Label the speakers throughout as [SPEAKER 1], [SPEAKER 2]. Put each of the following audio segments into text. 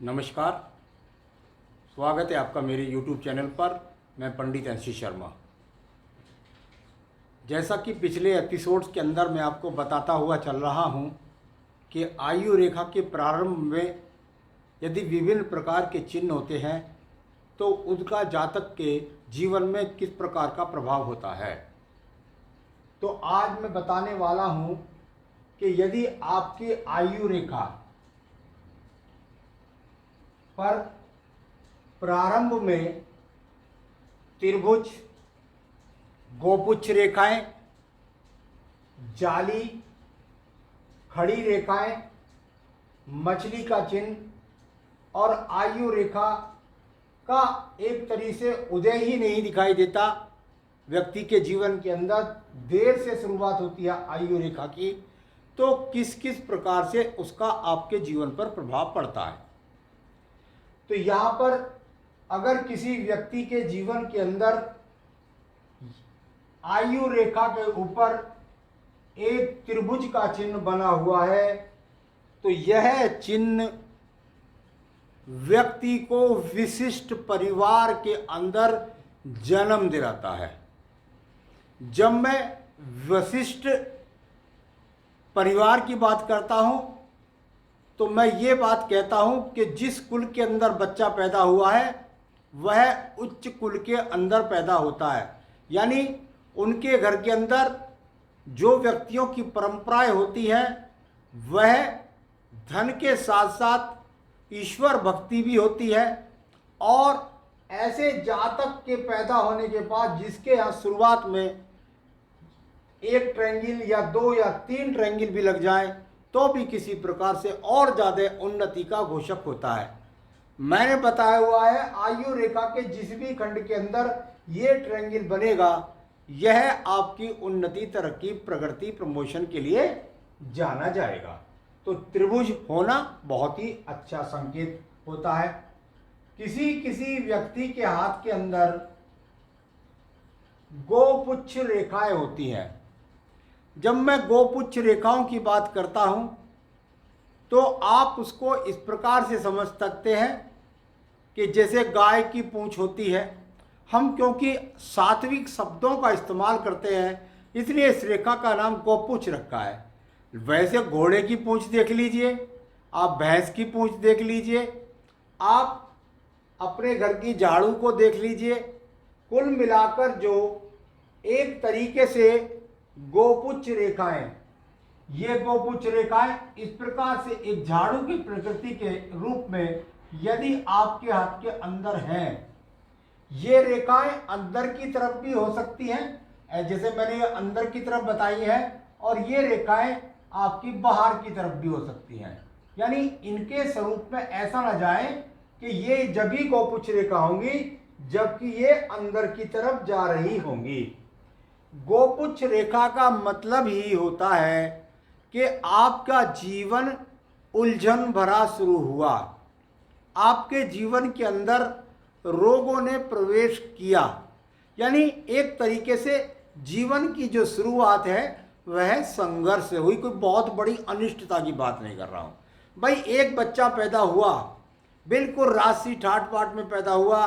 [SPEAKER 1] नमस्कार। स्वागत है आपका मेरे YouTube चैनल पर। मैं पंडित एनसी शर्मा। जैसा कि पिछले एपिसोड्स के अंदर मैं आपको बताता हुआ चल रहा हूं कि आयु रेखा के प्रारंभ में यदि विभिन्न प्रकार के चिन्ह होते हैं तो उनका जातक के जीवन में किस प्रकार का प्रभाव होता है। तो आज मैं बताने वाला हूं कि यदि आपकी आयु रेखा पर प्रारंभ में त्रिभुज, गोपुच्छ रेखाएं, जाली, खड़ी रेखाएं, मछली का चिन्ह और आयु रेखा का एक तरीके से उदय ही नहीं दिखाई देता, व्यक्ति के जीवन के अंदर देर से शुरुआत होती है आयु रेखा की, तो किस किस प्रकार से उसका आपके जीवन पर प्रभाव पड़ता है। तो यहाँ पर अगर किसी व्यक्ति के जीवन के अंदर आयु रेखा के ऊपर एक त्रिभुज का चिन्ह बना हुआ है तो यह चिन्ह व्यक्ति को विशिष्ट परिवार के अंदर जन्म दिलाता है। जब मैं विशिष्ट परिवार की बात करता हूं तो मैं ये बात कहता हूं कि जिस कुल के अंदर बच्चा पैदा हुआ है वह उच्च कुल के अंदर पैदा होता है। यानी उनके घर के अंदर जो व्यक्तियों की परंपराएं होती हैं वह धन के साथ साथ ईश्वर भक्ति भी होती है। और ऐसे जातक के पैदा होने के बाद जिसके यहाँ शुरुआत में एक ट्रायंगल या 2 या 3 ट्रायंगल भी लग जाए तो भी किसी प्रकार से और ज़्यादा उन्नति का घोषक होता है। मैंने बताया हुआ है आयु रेखा के जिस भी खंड के अंदर ये ट्रायंगल बनेगा यह आपकी उन्नति, तरक्की, प्रगति, प्रमोशन के लिए जाना जाएगा। तो त्रिभुज होना बहुत ही अच्छा संकेत होता है। किसी किसी व्यक्ति के हाथ के अंदर गोपुच्छ रेखाएं होती हैं। जब मैं गोपुच्छ रेखाओं की बात करता हूं तो आप उसको इस प्रकार से समझ सकते हैं कि जैसे गाय की पूंछ होती है, हम क्योंकि सात्विक शब्दों का इस्तेमाल करते हैं इसलिए इस रेखा का नाम गोपुच्छ रखा है। वैसे घोड़े की पूंछ देख लीजिए, आप भैंस की पूंछ देख लीजिए, आप अपने घर की झाड़ू को देख लीजिए, कुल मिलाकर जो एक तरीके से गोपुच्छ रेखाएं, ये गोपुच्छ रेखाएं इस प्रकार से एक झाड़ू की प्रकृति के रूप में यदि आपके हाथ के अंदर हैं, ये रेखाएं अंदर की तरफ भी हो सकती हैं जैसे मैंने ये अंदर की तरफ बताई है, और ये रेखाएं आपकी बाहर की तरफ भी हो सकती हैं। यानी इनके स्वरूप में ऐसा ना जाए कि ये जब भी गोपुच्छ रेखा होंगी जबकि ये अंदर की तरफ जा रही होंगी। गोपुच्छ रेखा का मतलब ही होता है कि आपका जीवन उलझन भरा शुरू हुआ, आपके जीवन के अंदर रोगों ने प्रवेश किया। यानी एक तरीके से जीवन की जो शुरुआत है वह संघर्ष से हुई। कोई बहुत बड़ी अनिष्टता की बात नहीं कर रहा हूँ भाई। एक बच्चा पैदा हुआ, बिल्कुल राशि ठाट बाट में पैदा हुआ,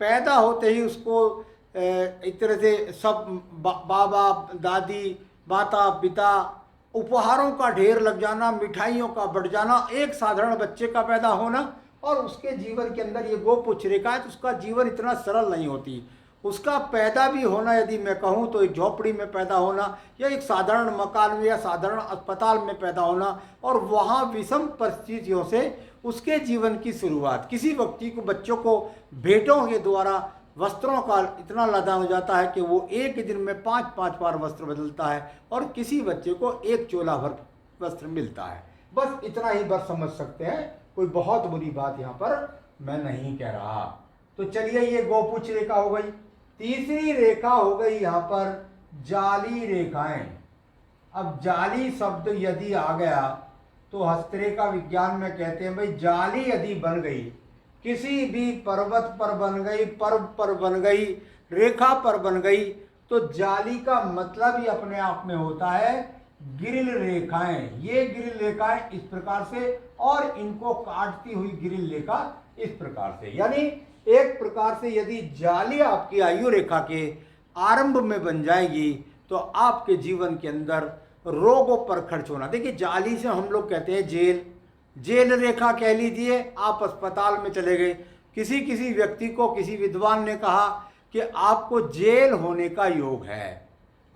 [SPEAKER 1] पैदा होते ही उसको एक तरह से सब बाबा दादी, माता पिता, उपहारों का ढेर लग जाना, मिठाइयों का बढ़ जाना, एक साधारण बच्चे का पैदा होना, और उसके जीवन के अंदर ये गोपुच्छ रेखा है तो उसका जीवन इतना सरल नहीं होती। उसका पैदा भी होना यदि मैं कहूँ तो एक झोपड़ी में पैदा होना या एक साधारण मकान में या साधारण अस्पताल में पैदा होना, और वहाँ विषम परिस्थितियों से उसके जीवन की शुरुआत। किसी व्यक्ति को, बच्चों को भेंटों के द्वारा वस्त्रों का इतना लदा हो जाता है कि वो एक दिन में 5-5 बार वस्त्र बदलता है, और किसी बच्चे को एक चोला भर वस्त्र मिलता है। बस इतना ही बस समझ सकते हैं, कोई बहुत बुरी बात यहाँ पर मैं नहीं कह रहा। तो चलिए, ये गोपुच्छ रेखा हो गई। तीसरी रेखा हो गई यहाँ पर जाली रेखाएं। अब जाली शब्द यदि आ गया तो हस्तरेखा विज्ञान में कहते हैं भाई जाली यदि बन गई, किसी भी पर्वत पर बन गई, पर्व पर बन गई, रेखा पर बन गई, तो जाली का मतलब ही अपने आप में होता है ग्रिल रेखाएं, ये ग्रिल रेखाएं इस प्रकार से और इनको काटती हुई ग्रिल रेखा इस प्रकार से। यानी एक प्रकार से यदि जाली आपकी आयु रेखा के आरंभ में बन जाएगी तो आपके जीवन के अंदर रोगों पर खर्च होना। देखिए जाली से हम लोग कहते हैं जेल रेखा कह लीजिए। आप अस्पताल में चले गए, किसी व्यक्ति को किसी विद्वान ने कहा कि आपको जेल होने का योग है।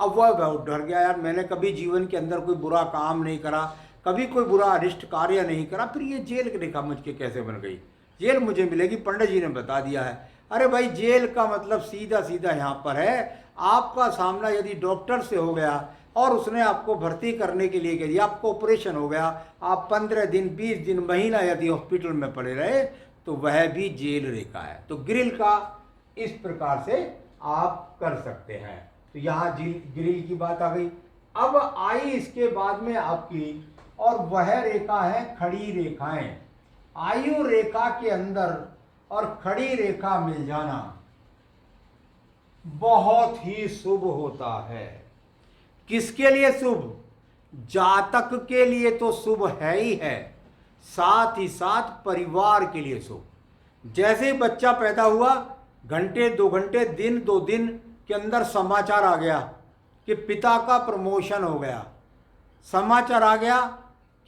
[SPEAKER 1] अब वह बहुत डर गया, यार मैंने कभी जीवन के अंदर कोई बुरा काम नहीं करा, कभी कोई बुरा अरिष्ट कार्य नहीं करा, फिर ये जेल की रेखा मुझके कैसे बन गई, जेल मुझे मिलेगी, पंडित जी ने बता दिया है। अरे भाई जेल का मतलब सीधा सीधा यहाँ पर है, आपका सामना यदि डॉक्टर से हो गया और उसने आपको भर्ती करने के लिए कह दिया, आपको ऑपरेशन हो गया, आप 15 दिन 20 दिन महीना यदि हॉस्पिटल में पड़े रहे तो वह भी जेल रेखा है। तो ग्रिल का इस प्रकार से आप कर सकते हैं। तो यहाँ ग्रिल की बात आ गई। अब आई इसके बाद में आपकी, और वह रेखा है खड़ी रेखाएं। आयु रेखा के अंदर और खड़ी रेखा मिल जाना बहुत ही शुभ होता है। किसके लिए शुभ? जातक के लिए तो शुभ है ही है, साथ ही साथ परिवार के लिए शुभ। जैसे ही बच्चा पैदा हुआ, घंटे 2 घंटे दिन 2 दिन के अंदर समाचार आ गया कि पिता का प्रमोशन हो गया, समाचार आ गया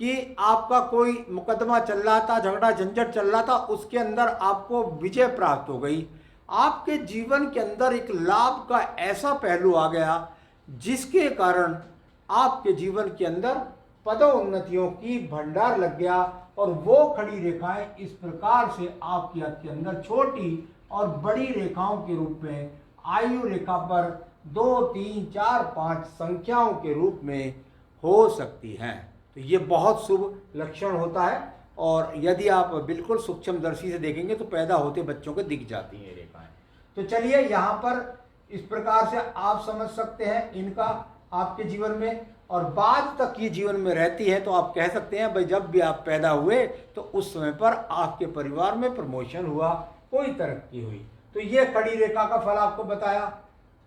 [SPEAKER 1] कि आपका कोई मुकदमा चल रहा था, झगड़ा झंझट चल रहा था, उसके अंदर आपको विजय प्राप्त हो गई। आपके जीवन के अंदर एक लाभ का ऐसा पहलू आ गया जिसके कारण आपके जीवन के अंदर पदोन्नतियों की भंडार लग गया। और वो खड़ी रेखाएं इस प्रकार से आपके अंदर छोटी और बड़ी रेखाओं के रूप में आयु रेखा पर 2, 3, 4, 5 संख्याओं के रूप में हो सकती हैं। तो ये बहुत शुभ लक्षण होता है। और यदि आप बिल्कुल सूक्ष्मदर्शी से देखेंगे तो पैदा होते बच्चों को दिख जाती हैं रेखाएं। तो चलिए यहाँ पर इस प्रकार से आप समझ सकते हैं इनका आपके जीवन में, और बाद तक ये जीवन में रहती है। तो आप कह सकते हैं भाई जब भी आप पैदा हुए तो उस समय पर आपके परिवार में प्रमोशन हुआ, कोई तरक्की हुई। तो ये खड़ी रेखा का फल आपको बताया।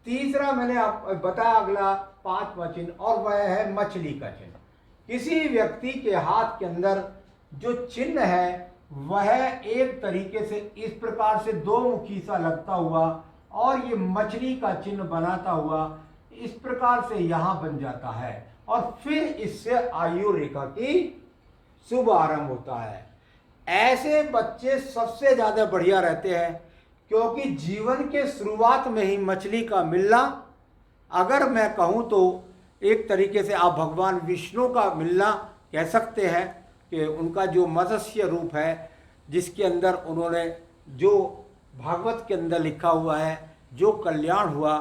[SPEAKER 1] तीसरा मैंने आप बताया अगला 5वां चिन्ह, और वह है मछली का चिन्ह। किसी व्यक्ति के हाथ के अंदर जो चिन्ह है वह एक तरीके से इस प्रकार से 2 मुखी सा लगता हुआ और ये मछली का चिन्ह बनाता हुआ इस प्रकार से यहां बन जाता है, और फिर इससे आयु रेखा की शुभ आरंभ होता है। ऐसे बच्चे सबसे ज्यादा बढ़िया रहते हैं, क्योंकि जीवन के शुरुआत में ही मछली का मिलना, अगर मैं कहूं तो एक तरीके से आप भगवान विष्णु का मिलना कह सकते हैं कि उनका जो मत्स्य रूप है, जिसके अंदर उन्होंने जो भागवत के अंदर लिखा हुआ है, जो कल्याण हुआ,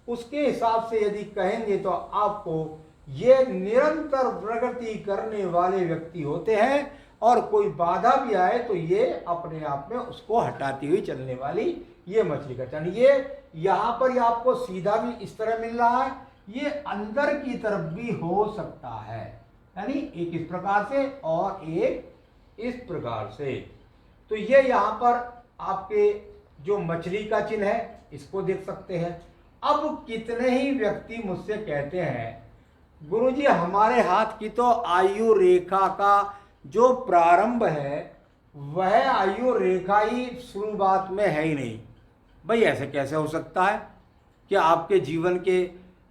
[SPEAKER 1] उसके हिसाब से यदि कहेंगे तो आपको ये निरंतर प्रगति करने वाले व्यक्ति होते हैं, और कोई बाधा भी आए तो ये अपने आप में उसको हटाती हुई चलने वाली ये मछली का चिन्ह। ये यहाँ पर आपको सीधा भी इस तरह मिल रहा है, ये अंदर की तरफ भी हो सकता है, यानी एक इस प्रकार से और एक इस प्रकार से। तो ये यहाँ पर आपके जो मछली का चिन्ह है इसको देख सकते हैं। अब कितने ही व्यक्ति मुझसे कहते हैं गुरुजी हमारे हाथ की तो आयु रेखा का जो प्रारंभ है वह आयु रेखा ही शुरुआत में है ही नहीं। भाई ऐसे कैसे हो सकता है कि आपके जीवन के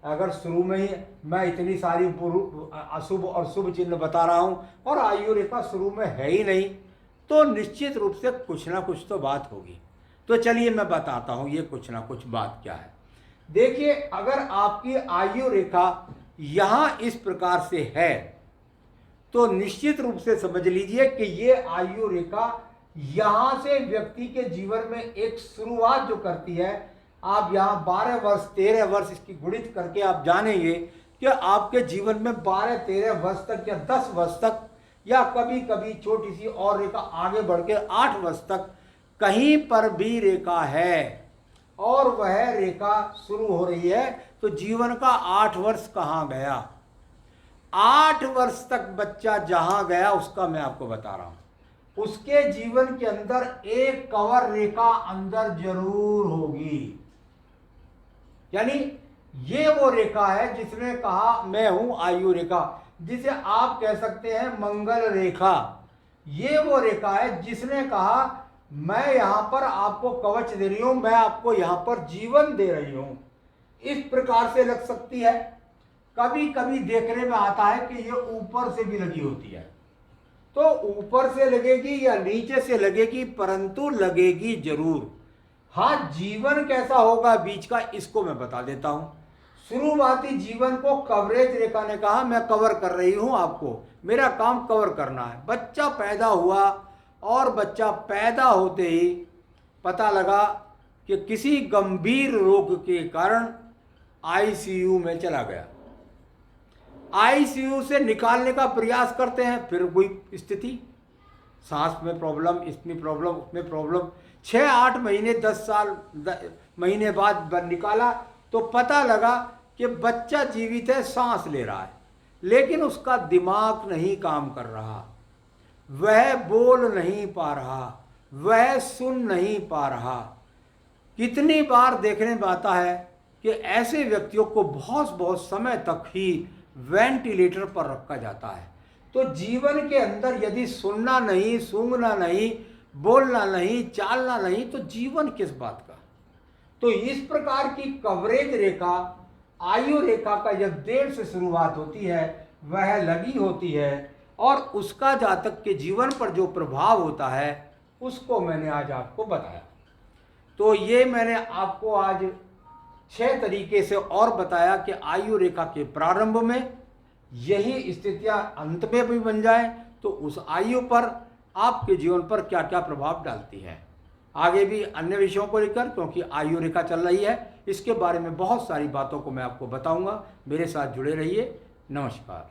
[SPEAKER 1] अगर शुरू में ही मैं इतनी सारी अशुभ और शुभ चिन्ह बता रहा हूं और आयु रेखा शुरू में है ही नहीं, तो निश्चित रूप से कुछ ना कुछ तो बात होगी। तो चलिए मैं बताता हूं ये कुछ ना कुछ बात क्या है। देखिए अगर आपकी आयु रेखा यहां इस प्रकार से है तो निश्चित रूप से समझ लीजिए कि ये आयु रेखा यहां से व्यक्ति के जीवन में एक शुरुआत जो करती है। आप यहाँ 12 वर्ष 13 वर्ष इसकी गुणित करके आप जानेंगे कि आपके जीवन में 12-13 वर्ष तक या 10 वर्ष तक या कभी कभी छोटी सी और रेखा आगे बढ़ के 8 वर्ष तक कहीं पर भी रेखा है और वह रेखा शुरू हो रही है, तो जीवन का 8 वर्ष कहाँ गया। 8 वर्ष तक बच्चा जहां गया उसका मैं आपको बता रहा हूं। उसके जीवन के अंदर एक कवर रेखा अंदर जरूर होगी, यानी ये वो रेखा है जिसने कहा मैं हूं आयु रेखा, जिसे आप कह सकते हैं मंगल रेखा। ये वो रेखा है जिसने कहा मैं यहां पर आपको कवच दे रही हूं, मैं आपको यहां पर जीवन दे रही हूं। इस प्रकार से लग सकती है। कभी कभी देखने में आता है कि ये ऊपर से भी लगी होती है, तो ऊपर से लगेगी या नीचे से लगेगी, परंतु लगेगी जरूर। हाँ, जीवन कैसा होगा बीच का, इसको मैं बता देता हूं। शुरुआती जीवन को कवरेज रेखा ने कहा मैं कवर कर रही हूं आपको, मेरा काम कवर करना है। बच्चा पैदा हुआ और बच्चा पैदा होते ही पता लगा कि किसी गंभीर रोग के कारण आईसीयू में चला गया। आईसीयू से निकालने का प्रयास करते हैं, फिर कोई स्थिति, सांस में प्रॉब्लम, इसमें प्रॉब्लम, उसमें प्रॉब्लम। 6-8 महीने 10 साल महीने बाद निकाला तो पता लगा कि बच्चा जीवित है, सांस ले रहा है, लेकिन उसका दिमाग नहीं काम कर रहा, वह बोल नहीं पा रहा, वह सुन नहीं पा रहा। कितनी बार देखने में आता है कि ऐसे व्यक्तियों को बहुत बहुत समय तक ही वेंटिलेटर पर रखा जाता है। तो जीवन के अंदर यदि सुनना नहीं, सूंघना नहीं, बोलना नहीं, चालना नहीं, तो जीवन किस बात का। तो इस प्रकार की कवरेज रेखा, आयु रेखा का जब देर से शुरुआत होती है वह लगी होती है, और उसका जातक के जीवन पर जो प्रभाव होता है उसको मैंने आज आपको बताया। तो ये मैंने आपको आज 6 तरीके से और बताया कि आयु रेखा के प्रारंभ में यही स्थितियां अंत में भी बन जाए तो उस आयु पर आपके जीवन पर क्या क्या प्रभाव डालती है। आगे भी अन्य विषयों को लेकर, क्योंकि आयु रेखा चल रही है, इसके बारे में बहुत सारी बातों को मैं आपको बताऊंगा। मेरे साथ जुड़े रहिए। नमस्कार।